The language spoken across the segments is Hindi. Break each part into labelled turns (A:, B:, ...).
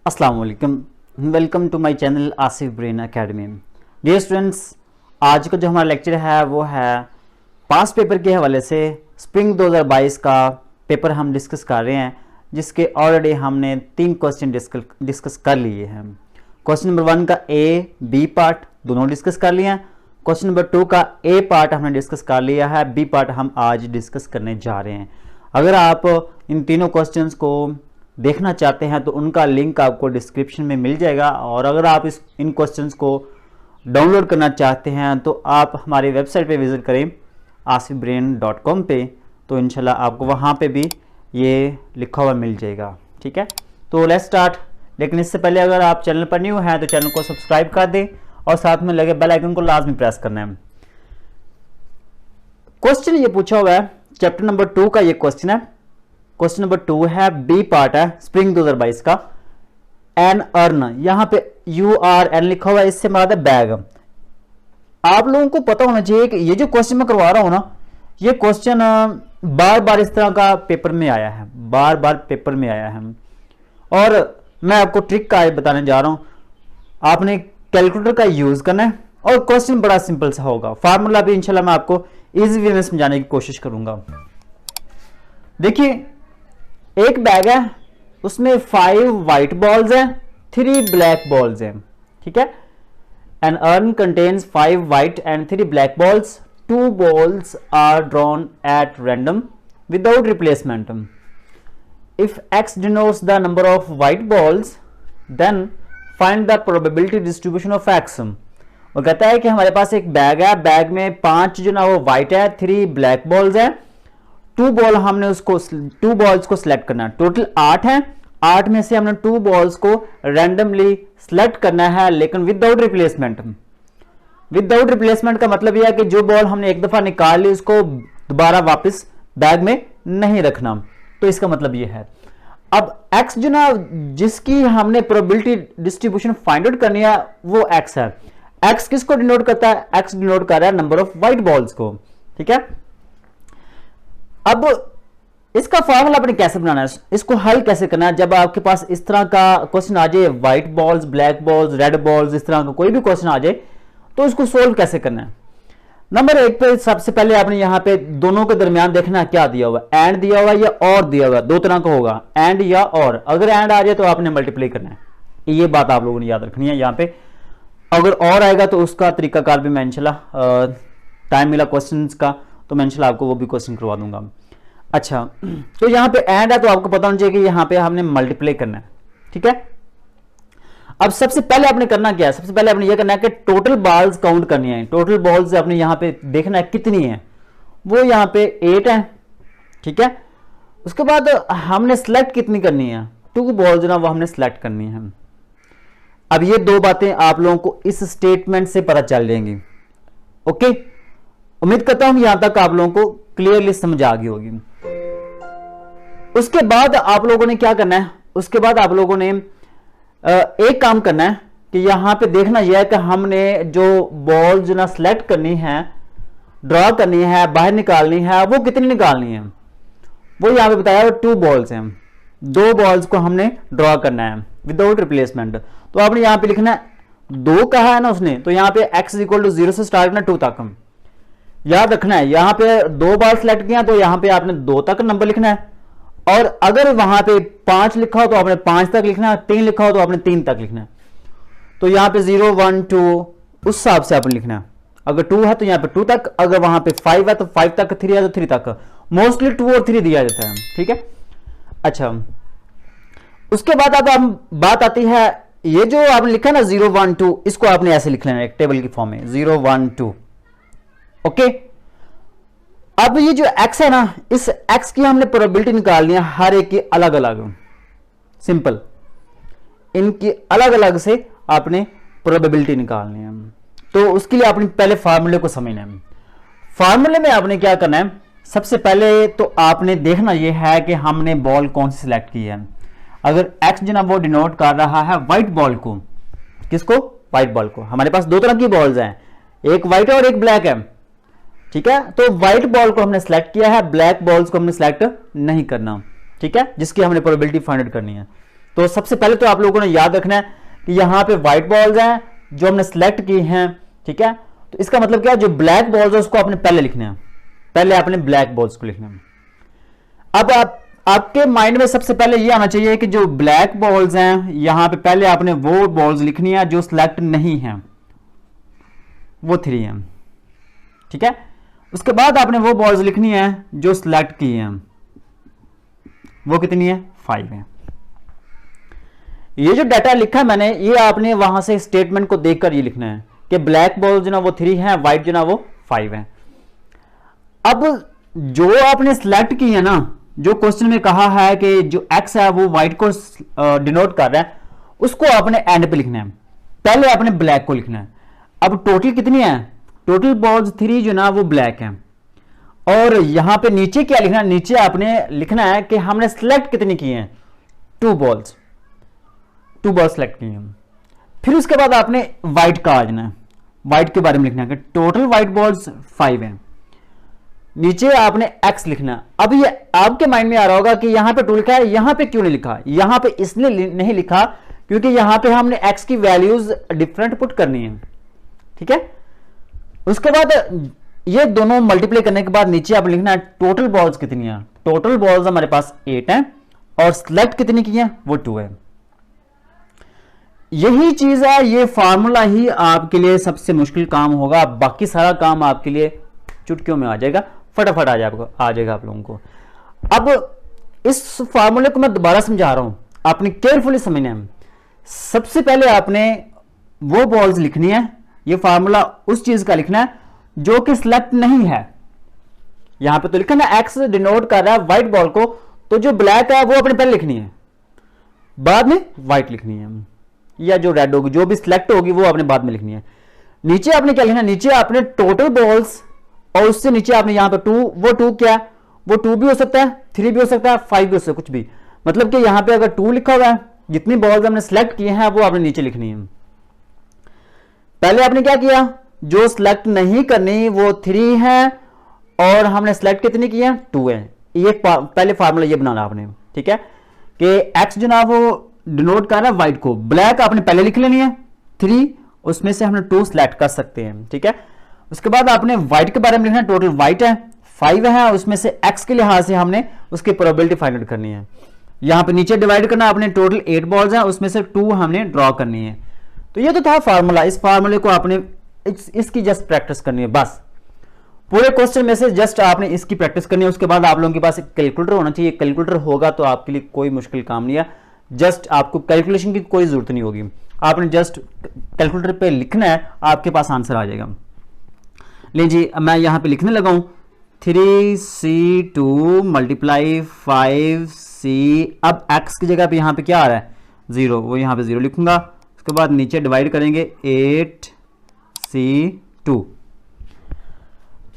A: अस्सलाम वालेकुम, welcome to my channel Asif brain academy. Dear students, आज का जो हमारा लेक्चर है वो है पास्ट पेपर के हवाले से स्प्रिंग 2022 का पेपर हम डिस्कस कर रहे हैं, जिसके ऑलरेडी हमने 3 क्वेश्चन डिस्कस कर लिए हैं। क्वेश्चन नंबर 1 का ए बी पार्ट दोनों डिस्कस कर लिए हैं। क्वेश्चन नंबर 2 का ए पार्ट हमने डिस्कस कर लिया है, बी पार्ट हम आज डिस्कस करने जा रहे हैं। अगर आप इन तीनों क्वेश्चंस को देखना चाहते हैं तो उनका लिंक आपको डिस्क्रिप्शन में मिल जाएगा, और अगर आप इन क्वेश्चंस को डाउनलोड करना चाहते हैं तो आप हमारी वेबसाइट पे विजिट करें asifbrain.com पे, तो इंशाल्लाह आपको वहाँ पे भी ये लिखा हुआ मिल जाएगा। ठीक है, तो लेट्स स्टार्ट। लेकिन इससे पहले अगर आप चैनल पर न्यू हैं तो चैनल को सब्सक्राइब कर दें और साथ में लगे बेल आइकन को लाजमी प्रेस करना है। क्वेश्चन ये पूछा हुआ है, चैप्टर नंबर 2 का ये क्वेश्चन है। क्वेश्चन नंबर 2 है, बी पार्ट है स्प्रिंग 2022 का। एन अर्न, यहां पे URN लिखा हुआ है, इससे मतलब है बैग। आप लोगों को पता होना चाहिए कि ये जो क्वेश्चन मैं करवा रहा हूं ना, ये क्वेश्चन बार बार इस तरह का पेपर में आया है, बार बार पेपर में आया है। और मैं आपको ट्रिक का बताने जा रहा हूं। आपने कैलकुलेटर का यूज करना है और क्वेश्चन बड़ा सिंपल सा होगा। फार्मूला भी इंशाल्लाह मैं आपको इजी वे में समझाने की कोशिश करूंगा। देखिए, एक बैग है, उसमें 5 व्हाइट बॉल्स हैं, 3 ब्लैक बॉल्स हैं। ठीक है, an urn contains 5 white and 3 black balls. 2 balls are drawn at random without replacement. If X denotes the number of white balls, then find the probability distribution of X. वो कहता है कि हमारे पास एक बैग है, बैग में 5 जो ना वो व्हाइट है, 3 ब्लैक बॉल्स है। 2 बॉल्स को सिलेक्ट करना है। टोटल 8 है, 8 में से हमने 2 बॉल्स को रैंडमली सिलेक्ट करना है, लेकिन विदाउट रिप्लेसमेंट। विदाउट रिप्लेसमेंट का मतलब यह है कि जो बॉल हमने एक दफा निकाल ली उसको दोबारा वापस बैग में नहीं रखना। तो इसका मतलब यह है, अब x जो ना जिसकी हमने प्रोबेबिलिटी डिस्ट्रीब्यूशन फाइंड आउट करनी है वो x है। x किसको डिनोट करता है? x डिनोट कर रहा है नंबर ऑफ व्हाइट बॉल्स को। ठीक है, अब इसका फॉर्मूला आपने कैसे बनाना है, इसको हल कैसे करना है। जब आपके पास इस तरह का क्वेश्चन आ जाए, white balls, black balls, red balls, इस तरह का कोई भी क्वेश्चन आ जाए तो इसको सोल्व कैसे करना है। नंबर 1 पे सबसे पहले आपने यहां पे दोनों के दरमियान देखना क्या दिया हुआ, एंड दिया हुआ या और दिया हुआ। 2 तरह का होगा, एंड या और। अगर एंड आ जाए तो आपने मल्टीप्लाई करना है, ये बात आप लोगों ने याद रखनी है। यहां पे अगर और आएगा तो उसका तरीकाकार भी मैं इंशाल्लाह टाइम मिला क्वेश्चन का तो मैं इंशाल्लाह आपको वो भी क्वेश्चन करवा दूंगा। अच्छा, तो यहाँ पे एंड है तो आपको पता होना चाहिए कि यहाँ पे हमने मल्टीप्लाई करना है। ठीक है, अब सबसे पहले आपने करना क्या है, सबसे पहले आपने ये करना है कि टोटल बॉल्स काउंट करनी है। टोटल बॉल्स आपने यहाँ पे देखना है कितनी है, वो यहाँ पे 8 है। ठीक है, उसके बाद हमने सेलेक्ट कितनी करनी है, 2 बॉल्स ना वो हमने सेलेक्ट करनी है। अब ये 2 बातें आप लोगों को इस स्टेटमेंट से पता चल जाएंगी। ओके, उम्मीद करता हूं यहां तक आप लोगों को क्लियरली समझ आ गई होगी। उसके बाद आप लोगों ने क्या करना है, उसके बाद आप लोगों ने एक काम करना है कि यहां पे देखना यह है कि हमने जो बॉल जो ना सिलेक्ट करनी है, ड्रॉ करनी है, बाहर निकालनी है, वो कितनी निकालनी है। वो यहां पे बताया 2 बॉल्स हैं, 2 बॉल्स को हमने ड्रॉ करना है विदाउट रिप्लेसमेंट। तो आपने यहां पे लिखना है 2 कहा है ना उसने, तो यहां पे x इक्वल टू 0 से स्टार्ट करना 2 तक याद रखना है। यहां पे 2 बार सिलेक्ट किया तो यहां पे आपने 2 तक नंबर लिखना है, और अगर वहां पे 5 लिखा हो तो आपने 5 तक लिखना है, 3 लिखा हो तो आपने 3 तक लिखना है। तो यहां पे 0 1 2 उस हिसाब से आपने लिखना है। अगर 2 है तो यहां पे 2 तक, अगर वहां पे 5 है तो 5 तक, 3 है तो 3 तक। मोस्टली 2 और 3 दिया जाता है। ठीक है, अच्छा, उसके बाद अब बात आती है, ये जो आपने लिखा ना 0 1 2, इसको आपने ऐसे लिख लेना है एक टेबल की फॉर्म में, 0 1 2। ओके, अब ये जो x है ना, इस x की हमने प्रोबेबिलिटी निकालनी है हर एक की अलग अलग। सिंपल, इनकी अलग अलग से आपने प्रोबेबिलिटी निकालनी है। तो उसके लिए आपने पहले फार्मूले को समझना है। फार्मूले में आपने क्या करना है, सबसे पहले तो आपने देखना यह है कि हमने बॉल कौन सी सिलेक्ट की है। अगर x जो ना वो डिनोट कर रहा है व्हाइट बॉल को, किसको? व्हाइट बॉल को। हमारे पास 2 तरह की बॉल्स हैं, एक व्हाइट है और एक ब्लैक है। ठीक है, तो व्हाइट बॉल को हमने सेलेक्ट किया है, ब्लैक बॉल्स को हमने सेलेक्ट नहीं करना। ठीक है, जिसकी हमने प्रोबेबिलिटी फाइंड आउट करनी है। तो सबसे पहले तो आप लोगों ने याद रखना है कि यहाँ पे व्हाइट बॉल्स हैं जो हमने सेलेक्ट की हैं, ठीक है। तो इसका मतलब क्या है, जो ब्लैक बॉल्स है उसको आपने पहले लिखना है, पहले आपने ब्लैक बॉल्स को लिखना है। अब आपके माइंड में सबसे पहले ये आना चाहिए कि जो ब्लैक बॉल्स हैं यहां पे पहले आपने वो बॉल्स लिखनी है जो सिलेक्ट नहीं है, वो 3 है, ठीक है। उसके बाद आपने वो बॉल्स लिखनी है जो सिलेक्ट की हैं, वो कितनी है, 5 है। ये जो डाटा लिखा है मैंने, ये आपने वहां से स्टेटमेंट को देखकर ये लिखना है कि ब्लैक बॉल जो ना वो 3 है, व्हाइट जो ना वो 5 है। अब जो आपने सिलेक्ट की है ना, जो क्वेश्चन में कहा है कि जो एक्स है वो व्हाइट को डिनोट कर रहा है, उसको आपने एंड पे लिखना है, पहले आपने ब्लैक को लिखना है। अब टोटल कितनी है, टोटल बॉल्स 3 जो ना वो ब्लैक है। और यहां पे नीचे क्या लिखना है, नीचे आपने लिखना है कि हमने सिलेक्ट कितनी की है, 2 बॉल्स सेलेक्ट की हैं। फिर उसके बाद आपने व्हाइट का आ जाना है, व्हाइट के बारे में लिखना है कि टोटल व्हाइट बॉल्स 5 हैं। नीचे आपने एक्स लिखना। अब ये आपके माइंड में आ रहा होगा कि यहां पे 2 लिखा है, यहां पे क्यों नहीं लिखा, यहां पे इसलिए नहीं लिखा क्योंकि यहां पे हमने एक्स की वैल्यूज डिफरेंट पुट करनी है, ठीक है। उसके बाद ये दोनों मल्टीप्लाई करने के बाद नीचे आप लिखना है टोटल बॉल्स कितनी है। टोटल बॉल्स हमारे पास 8 है और सिलेक्ट कितनी की है, वो 2 है। यही चीज है, ये फार्मूला ही आपके लिए सबसे मुश्किल काम होगा, बाकी सारा काम आपके लिए चुटकियों में आ जाएगा, फटाफट आ जाएगा आप लोगों को। अब इस फार्मूले को मैं दोबारा समझा रहा हूं, आपने केयरफुली समझना है। सबसे पहले आपने वो बॉल्स लिखनी है, ये फार्मूला उस चीज का लिखना है जो कि सिलेक्ट नहीं है। यहां पे तो लिखा ना एक्स डिनोट कर रहा है व्हाइट बॉल को, तो जो ब्लैक है वो अपने पहले लिखनी है, बाद में व्हाइट लिखनी है, या जो रेड होगी जो भी सिलेक्ट होगी वो आपने बाद में लिखनी है। नीचे आपने क्या लिखना है, नीचे आपने टोटल बॉल्स और उससे नीचे आपने यहां पे 2, वो 2 क्या, वो 2 भी हो सकता है, 3 भी हो सकता है, 5 भी हो सकता है, कुछ भी। मतलब कि यहां पे अगर 2 लिखा हुआ है, जितनी बॉल्स हमने सिलेक्ट की हैं वो आपने नीचे लिखनी है। पहले आपने क्या किया, जो सिलेक्ट नहीं करनी वो 3 है और हमने सिलेक्ट कितनी की है, 2 है। ये पहले फार्मूला ये बनाना आपने, ठीक है, कि एक्स जो ना वो डिनोट कर रहा है व्हाइट को, ब्लैक आपने पहले लिख लेनी है 3, उसमें से हमने 2 सिलेक्ट कर सकते हैं, ठीक है। उसके बाद आपने व्हाइट के बारे में लिखना है, टोटल व्हाइट है 5 है, उसमें से एक्स के लिहाज से हमने उसकी प्रोबेबिलिटी फाइंड आउट करनी है। यहां पे नीचे डिवाइड करना, आपने टोटल 8 बॉल्स हैं, उसमें से 2 हमने ड्रॉ करनी है। तो ये तो था फार्मूला, इस फार्मूले को आपने इसकी जस्ट प्रैक्टिस करनी है, बस पूरे क्वेश्चन में से जस्ट आपने इसकी प्रैक्टिस करनी है। उसके बाद आप लोगों के पास एक कैलकुलेटर होना चाहिए, कैलकुलेटर होगा तो आपके लिए कोई मुश्किल काम नहीं है, जस्ट आपको कैलकुलेशन की कोई जरूरत नहीं होगी, आपने जस्ट कैलकुलेटर पे लिखना है, आपके पास आंसर आ जाएगा। लीजिए मैं यहां पे लिखने लगा हूं 3c2 मल्टीप्लाई 5c, अब x की जगह पे यहां पे क्या आ रहा है 0, वो यहां पे 0 लिखूंगा। उसके बाद नीचे डिवाइड करेंगे 8c2।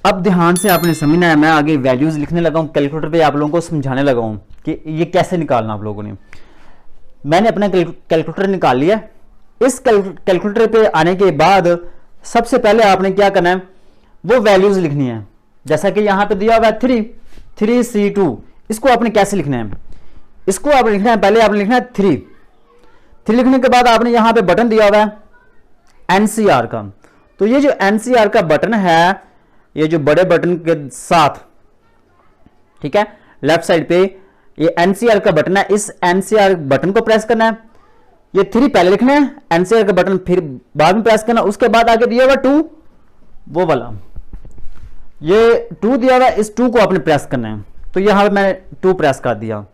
A: अब ध्यान से आपने समझना है, मैं आगे वैल्यूज लिखने लगा हूं, कैलकुलेटर पे आप लोगों को समझाने लगा हूं कि ये कैसे निकालना आप लोगों ने। मैंने अपना कैलकुलेटर निकाल लिया। इस कैलकुलेटर पे आने के बाद सबसे पहले आपने क्या करना है, वो वैल्यूज लिखनी है। जैसा कि यहां पे दिया हुआ है 3c2, इसको आपने कैसे लिखना है, इसको आपने लिखना है, पहले आपने लिखना है 3 लिखने के बाद आपने यहां पे बटन दिया हुआ है एनसीआर का। तो ये जो एनसीआर का बटन है, ये जो बड़े बटन के साथ, ठीक है, लेफ्ट साइड पे ये एनसीआर का बटन है, इस एनसीआर बटन को प्रेस करना है। ये 3 पहले लिखना है, एनसीआर का बटन फिर बाद में प्रेस करना। उसके बाद आगे दिया हुआ 2, वो वाला ये 2 दिया हुआ, इस 2 को आपने प्रेस करना है। तो यहां पे मैंने 2 प्रेस कर दिया।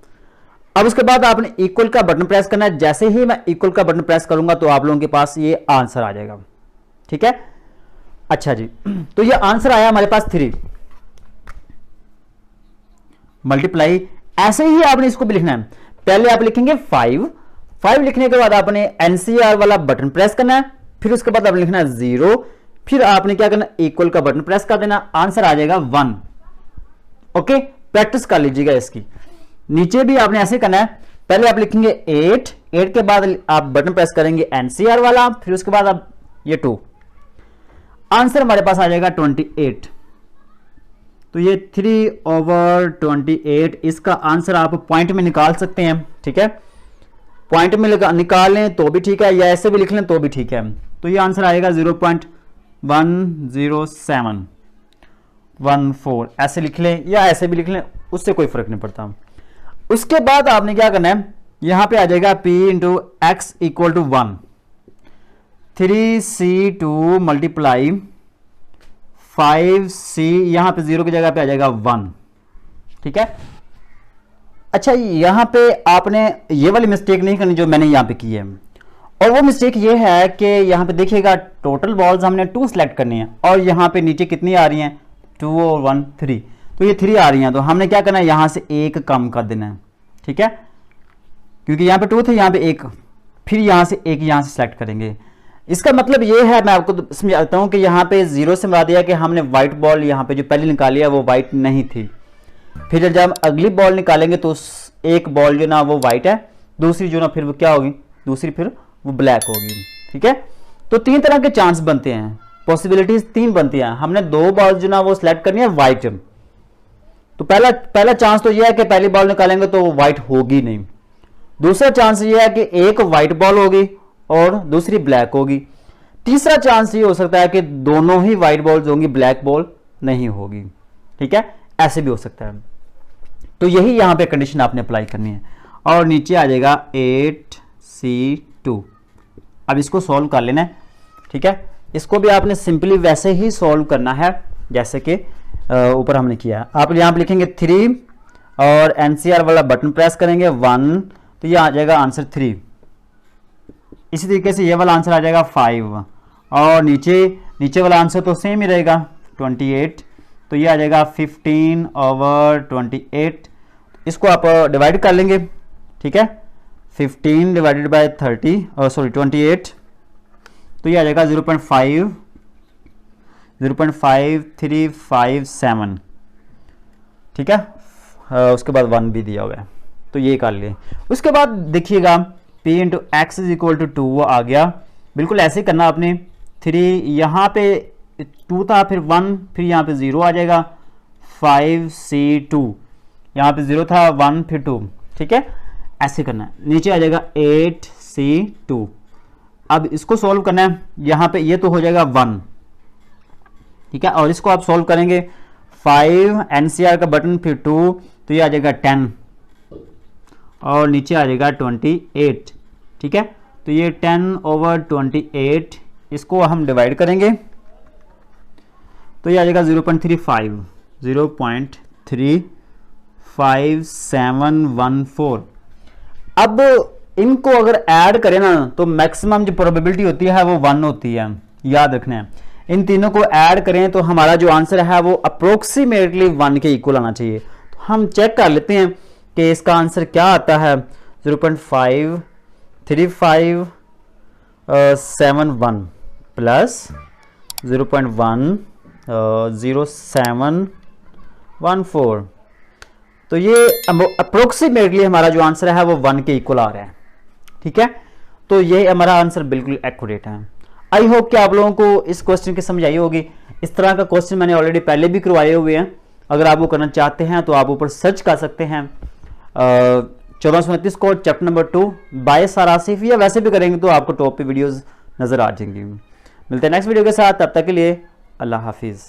A: अब उसके बाद आपने इक्वल का बटन प्रेस करना है। जैसे ही मैं इक्वल का बटन प्रेस करूंगा तो आप लोगों के पास ये आंसर आ जाएगा, ठीक है। अच्छा जी, तो ये आंसर आया हमारे पास 3 मल्टीप्लाई, ऐसे ही आपने इसको भी लिखना है। पहले आप लिखेंगे 5 लिखने के बाद आपने एनसीआर वाला बटन प्रेस करना है, फिर उसके बाद आपने लिखना है 0, फिर आपने क्या करना, इक्वल का बटन प्रेस कर देना, आंसर आ जाएगा 1। ओके, प्रैक्टिस कर लीजिएगा इसकी। नीचे भी आपने ऐसे करना है, पहले आप लिखेंगे 8 के बाद आप बटन प्रेस करेंगे एनसीआर वाला, फिर उसके बाद आप ये 2, आंसर हमारे पास आ जाएगा 28। तो ये 3/28, इसका आंसर आप पॉइंट में निकाल सकते हैं, ठीक है। पॉइंट में निकाल लें तो भी ठीक है, या ऐसे भी लिख लें तो भी ठीक है। तो ये आंसर आएगा 0.10714, ऐसे लिख लें या ऐसे भी लिख लें, उससे कोई फर्क नहीं पड़ता। उसके बाद आपने क्या करना है, यहां पे आ जाएगा p into X equal to 1, 3c2 multiply 5c, यहां पे 0 की जगह पे आ जाएगा 1, ठीक है। अच्छा, यहां पे आपने ये वाली मिस्टेक नहीं करनी जो मैंने यहां पे की है, और वो मिस्टेक ये है कि यहां पे देखिएगा टोटल बॉल्स हमने 2 सेलेक्ट करनी है, और यहां पे नीचे कितनी आ रही हैं, 2 और 1 3, तो ये 3 आ रही हैं, तो हमने क्या करना है, यहां से एक कम कर देना है, ठीक है, क्योंकि यहां पे 2 थे, यहां पे एक, फिर यहां से एक यहां से सेलेक्ट करेंगे। इसका मतलब ये है, मैं आपको समझाता हूं कि यहां पे 0 से मरा दिया कि हमने व्हाइट बॉल यहां पे जो पहले निकाली है वो व्हाइट नहीं थी, फिर जब हम अगली बॉल निकालेंगे तो एक बॉल जो ना वो व्हाइट है, दूसरी जो ना फिर वो क्या होगी, दूसरी फिर वो ब्लैक होगी, ठीक है। तो 3 तरह के चांस बनते हैं, पॉसिबिलिटीज 3 बनती हैं। हमने 2 बॉल जो ना वो सिलेक्ट करनी है व्हाइट, तो पहला चांस तो ये है कि पहली बॉल निकालेंगे तो व्हाइट होगी नहीं। दूसरा चांस ये है कि एक व्हाइट बॉल होगी और दूसरी ब्लैक होगी। तीसरा चांस ये हो सकता है कि दोनों ही व्हाइट बॉल्स होंगी, ब्लैक बॉल नहीं होगी, ठीक है, ऐसे भी हो सकता है। तो यही यहां पे कंडीशन आपने अप्लाई करनी है, और नीचे आ जाएगा 8c2। अब इसको सॉल्व कर लेना है, ठीक है। इसको भी आपने सिंपली वैसे ही सॉल्व करना है जैसे कि ऊपर हमने किया। आप यहां पे लिखेंगे 3 और एनसीआर वाला बटन प्रेस करेंगे 1, तो ये आ जाएगा आंसर 3। इसी तरीके से ये वाला आंसर आ जाएगा 5, और नीचे वाला आंसर तो सेम ही रहेगा 28, तो ये आ जाएगा 15/28। इसको आप डिवाइड कर लेंगे, ठीक है, 15 डिवाइडेड बाय 28, तो ये आ जाएगा 0.5357, ठीक है। उसके बाद 1 भी दिया हुआ है, तो ये कर लिए। उसके बाद देखिएगा p into X is equal to 2 आ गया, बिल्कुल ऐसे ही करना आपने। 3 यहाँ पे 2 था, फिर 1, फिर यहाँ पे 0 आ जाएगा, 5c2 यहाँ पे 0 था, 1 फिर 2, ठीक है, ऐसे करना है। नीचे आ जाएगा 8c2। अब इसको सॉल्व करना है, यहाँ पे ये तो हो जाएगा 1, ठीक है, और इसको आप सॉल्व करेंगे 5 एनसीआर का बटन फिर 2, तो ये आ जाएगा 10, और नीचे आ जाएगा 28, ठीक है। तो ये 10/28, इसको हम डिवाइड करेंगे तो ये आ जाएगा 0.35714। अब इनको अगर ऐड करें ना तो मैक्सिमम जो प्रोबेबिलिटी होती है वो 1 होती है, याद रखना है। इन तीनों को ऐड करें तो हमारा जो आंसर है वो अप्रोक्सीमेटली 1 के इक्वल आना चाहिए। तो हम चेक कर लेते हैं कि इसका आंसर क्या आता है। 0.53571 प्लस 0.10714, तो ये अप्रोक्सीमेटली हमारा जो आंसर है वो 1 के इक्वल आ रहा है, ठीक है। तो ये हमारा आंसर बिल्कुल एक्यूरेट है। आई होप कि आप लोगों को इस क्वेश्चन की समझ आई होगी। इस तरह का क्वेश्चन मैंने ऑलरेडी पहले भी करवाए हुए हैं, अगर आप वो करना चाहते हैं तो आप ऊपर सर्च कर सकते हैं 1429 को chapter number 2 by sir Asif, या वैसे भी करेंगे तो आपको टॉप पे वीडियोस नजर आ जाएंगी। मिलते हैं नेक्स्ट वीडियो के साथ, तब तक के लिए अल्लाह हाफिज़।